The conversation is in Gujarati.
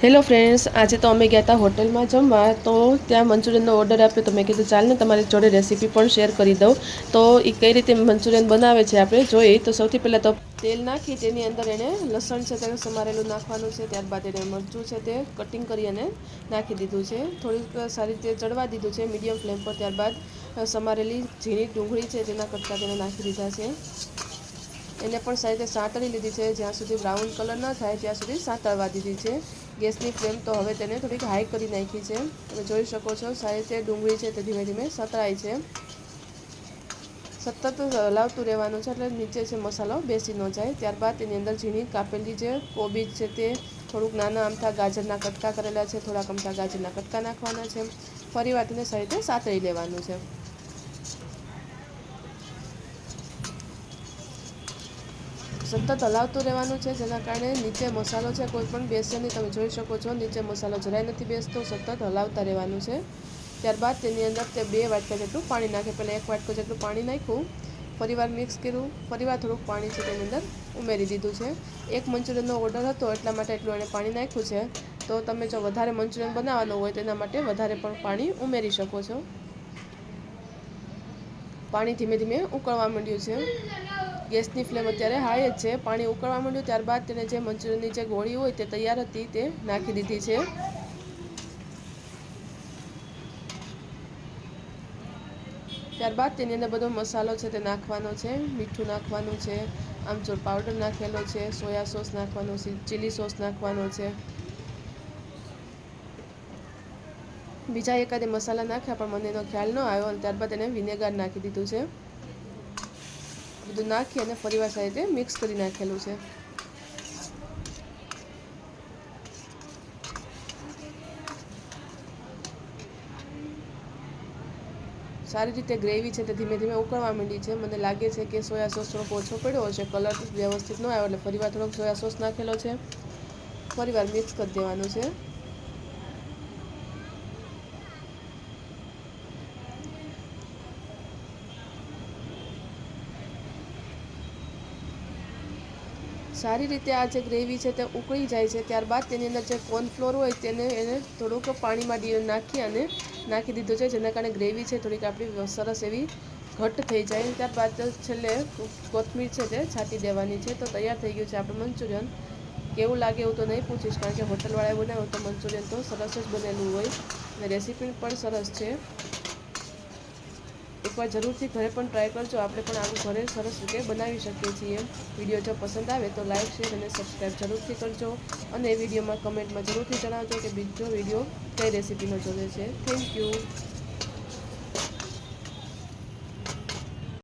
હેલો ફ્રેન્ડ્સ, આજે તો અમે ગયા હતા હોટલમાં જમવા. તો ત્યાં મંચુરિયનનો ઓર્ડર આપ્યો. તો મેં કીધું ચાલ ને તમારી જોડે રેસીપી પણ શેર કરી દઉં. તો એ કઈ રીતે મંચુરિયન બનાવે છે આપણે જોઈએ. તો સૌથી પહેલાં તો તેલ નાખી તેની અંદર એણે લસણ છે તે સમારેલું નાખવાનું છે. ત્યારબાદ એને મરચું છે તે કટિંગ કરી અને નાખી દીધું છે. થોડીક સારી રીતે ચડવા દીધું છે મીડિયમ ફ્લેમ પર. ત્યારબાદ સમારેલી ઝીણી ડુંગળી છે તેના કટકા તેને નાખી દીધા છે. એને પણ સારી રીતે સાંતળી લીધી છે. જ્યાં સુધી બ્રાઉન કલર ન થાય ત્યાં સુધી સાંતળવા દીધી છે. ગેસની ફ્લેમ તો હવે તેને થોડીક હાઈ કરી નાખી છે. તમે જોઈ શકો છો સારી રીતે ડુંગળી છે તે ધીમે ધીમે સતળાય છે. સતત હલાવતું રહેવાનું છે એટલે નીચે છે મસાલો બેસી ન જાય. ત્યારબાદ તેની અંદર ઝીણી કાપેલી જે કોબીજ છે તે થોડુંક નાના અમથા ગાજરના કટકા કરેલા છે, થોડાક અમથા ગાજરના કટકા નાખવાના છે. ફરીવાર તેને સારી રીતે સાતળી લેવાનું છે. સતત હલાવતું રહેવાનું છે, જેના કારણે નીચે મસાલો છે કોઈ પણ બેસે નહીં. તમે જોઈ શકો છો નીચે મસાલો જરાય નથી બેસતો. સતત હલાવતા રહેવાનું છે. ત્યારબાદ તેની અંદર તે 2 વાટકા જેટલું પાણી નાખે. પહેલાં 1 વાટકો જેટલું પાણી નાખ્યું, ફરીવાર મિક્સ કર્યું, ફરીવાર થોડુંક પાણી છે તેની અંદર ઉમેરી દીધું છે. એક મંચુરિયનનો ઓર્ડર હતો એટલા માટે એટલું એણે પાણી નાખ્યું છે. તો તમે જો વધારે મંચુરિયન બનાવવાનું હોય તેના માટે વધારે પણ પાણી ઉમેરી શકો છો. પાણી ધીમે ધીમે ઉકળવા માંડ્યું છે. ગેસની ફ્લેમ અત્યારે હાઈ જ છે. પાણી ઉકળવા માંડ્યું ત્યારબાદ તેને જે મંચુરિયનની જે ગોળી હોય તે તૈયાર હતી તે નાખી દીધી છે. ત્યારબાદ તેની અંદર બધો મસાલો છે તે નાખવાનો છે. મીઠું નાખવાનું છે, આમચૂર પાવડર નાખેલો છે, સોયા સોસ નાખવાનો છે, ચીલી સોસ નાખવાનો છે. બીજા એકાદે મસાલા નાખ્યા પણ મને એનો ખ્યાલ ન આવ્યો. અને ત્યારબાદ એને વિનેગર નાખી દીધું છે. બધું નાખી અને ફરીવાર સારી રીતે મિક્સ કરી નાખેલું છે. સારી રીતે ગ્રેવી છે તે ધીમે ધીમે ઉકળવા માંડી છે. મને લાગે છે કે સોયા સોસ થોડોક ઓછો પડ્યો હશે, કલર વ્યવસ્થિત ન આવ્યો એટલે ફરીવાર થોડોક સોયા સોસ નાખેલો છે. ફરીવાર મિક્સ કરી દેવાનું છે. સારી રીતે આ જે ગ્રેવી છે તે ઉકળી જાય છે. ત્યારબાદ તેની અંદર જે કોર્નફ્લોર હોય એને થોડુંક પાણીમાં નાખી અને નાખી દીધું છે, જેના કારણે ગ્રેવી છે થોડીક આપણી સરસ એવી ઘટ્ટ થઈ જાય. ત્યારબાદ છેલ્લે કોથમીર છે તે છાંટી દેવાની છે. તો તૈયાર થઈ ગયું છે આપણું મંચુરિયન. કેવું લાગે એવું તો નહીં પૂછીશ, કારણ કે હોટલવાળાએ બનાવ્યું તો મંચુરિયન તો સરસ જ બનેલું હોય અને રેસીપી પણ સરસ છે. એકવાર જરૂરથી ઘરે પણ ટ્રાય કરજો. આપણે પણ આવું ઘરે સરસ રીતે બનાવી શકીએ છીએ. વિડીયો જો પસંદ આવે તો લાઇક, શેર અને સબસ્ક્રાઈબ જરૂરથી કરજો. અને વિડીયોમાં કમેન્ટમાં જરૂરથી જણાવજો કે બીજો વિડીયો કઈ રેસીપીનો જોવે છે. Thank you.